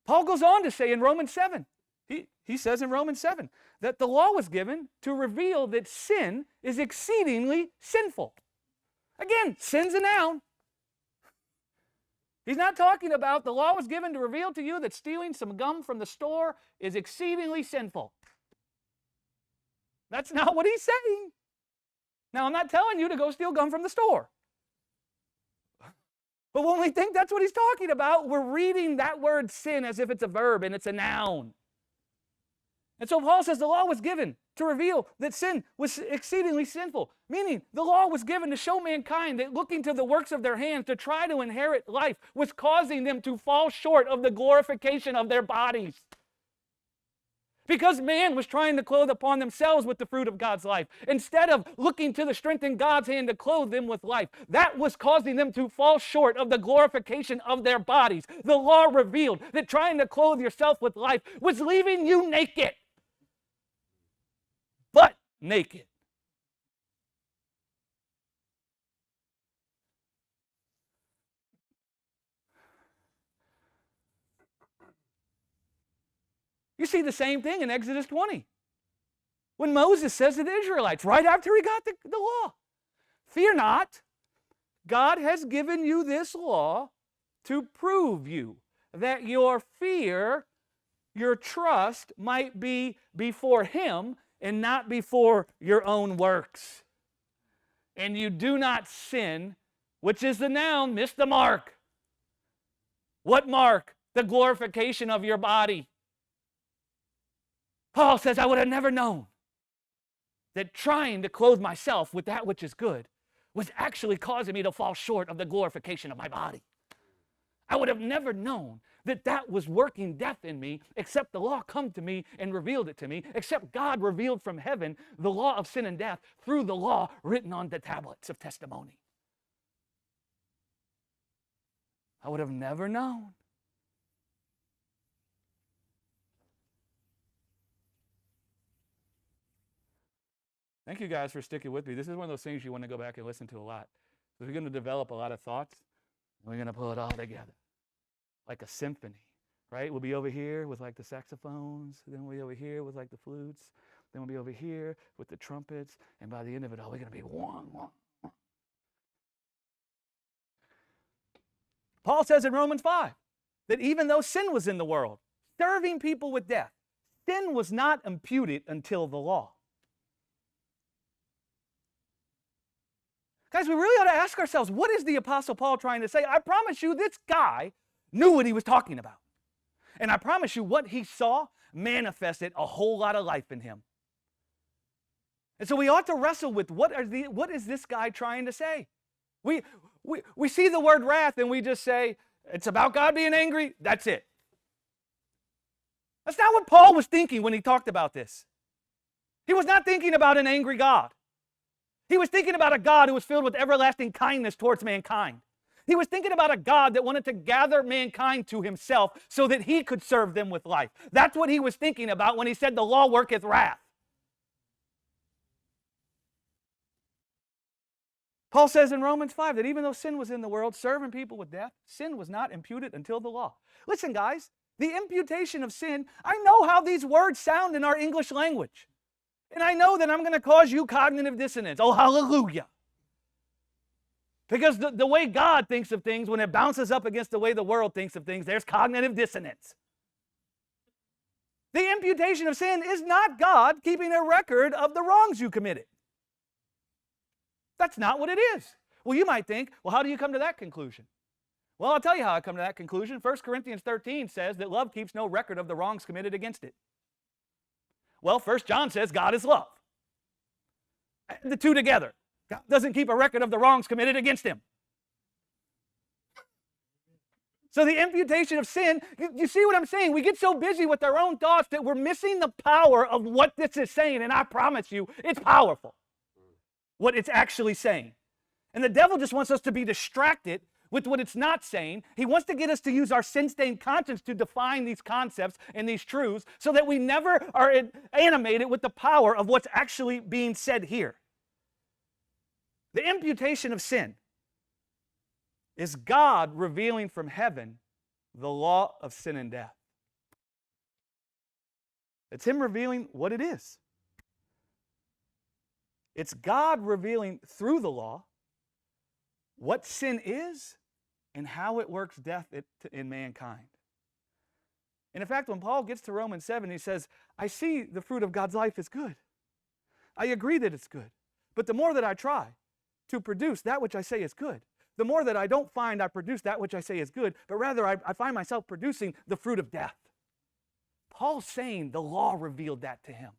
Paul goes on to say in Romans 7, he says in Romans 7, that the law was given to reveal that sin is exceedingly sinful. Again, sin's a noun. He's not talking about the law was given to reveal to you that stealing some gum from the store is exceedingly sinful. That's not what he's saying. Now, I'm not telling you to go steal gum from the store. But when we think that's what he's talking about, we're reading that word sin as if it's a verb and it's a noun. And so Paul says the law was given to reveal that sin was exceedingly sinful, meaning the law was given to show mankind that looking to the works of their hands to try to inherit life was causing them to fall short of the glorification of their bodies. Because man was trying to clothe upon themselves with the fruit of God's life, instead of looking to the strength in God's hand to clothe them with life, that was causing them to fall short of the glorification of their bodies. The law revealed that trying to clothe yourself with life was leaving you naked. But naked. You see the same thing in Exodus 20. When Moses says to the Israelites, right after he got the law, fear not, God has given you this law to prove you that your fear, your trust might be before him and not before your own works. And you do not sin, which is the noun, miss the mark. What mark? The glorification of your body. Paul says, I would have never known that trying to clothe myself with that which is good was actually causing me to fall short of the glorification of my body. I would have never known that that was working death in me, except the law come to me and revealed it to me, except God revealed from heaven the law of sin and death through the law written on the tablets of testimony. I would have never known. Thank you guys for sticking with me. This is one of those things you want to go back and listen to a lot. We're going to develop a lot of thoughts, and we're going to pull it all together like a symphony, right? We'll be over here with like the saxophones, then we'll be over here with like the flutes, then we'll be over here with the trumpets, and by the end of it all, we're going to be one. Paul says in Romans 5 that even though sin was in the world, serving people with death, sin was not imputed until the law. Guys, we really ought to ask ourselves, what is the Apostle Paul trying to say? I promise you, this guy knew what he was talking about. And I promise you, what he saw manifested a whole lot of life in him. And so we ought to wrestle with what is this guy trying to say? We see the word wrath and we just say, it's about God being angry, that's it. That's not what Paul was thinking when he talked about this. He was not thinking about an angry God. He was thinking about a God who was filled with everlasting kindness towards mankind. He was thinking about a God that wanted to gather mankind to himself so that he could serve them with life. That's what he was thinking about when he said the law worketh wrath. Paul says in Romans 5 that even though sin was in the world, serving people with death, sin was not imputed until the law. Listen, guys, the imputation of sin, I know how these words sound in our English language. And I know that I'm going to cause you cognitive dissonance. Oh, hallelujah. Because the way God thinks of things, when it bounces up against the way the world thinks of things, there's cognitive dissonance. The imputation of sin is not God keeping a record of the wrongs you committed. That's not what it is. Well, you might think, well, how do you come to that conclusion? Well, I'll tell you how I come to that conclusion. 1 Corinthians 13 says that love keeps no record of the wrongs committed against it. Well, 1 John says God is love. The two together. God doesn't keep a record of the wrongs committed against him. So the imputation of sin, you see what I'm saying? We get so busy with our own thoughts that we're missing the power of what this is saying. And I promise you, it's powerful, what it's actually saying. And the devil just wants us to be distracted with what it's not saying. He wants to get us to use our sin-stained conscience to define these concepts and these truths so that we never are animated with the power of what's actually being said here. The imputation of sin is God revealing from heaven the law of sin and death. It's him revealing what it is. It's God revealing through the law what sin is and how it works death in mankind. And in fact, when Paul gets to Romans 7, he says, I see the fruit of God's life is good. I agree that it's good. But the more that I try to produce that which I say is good, the more that I don't find I produce that which I say is good, but rather I find myself producing the fruit of death. Paul's saying the law revealed that to him.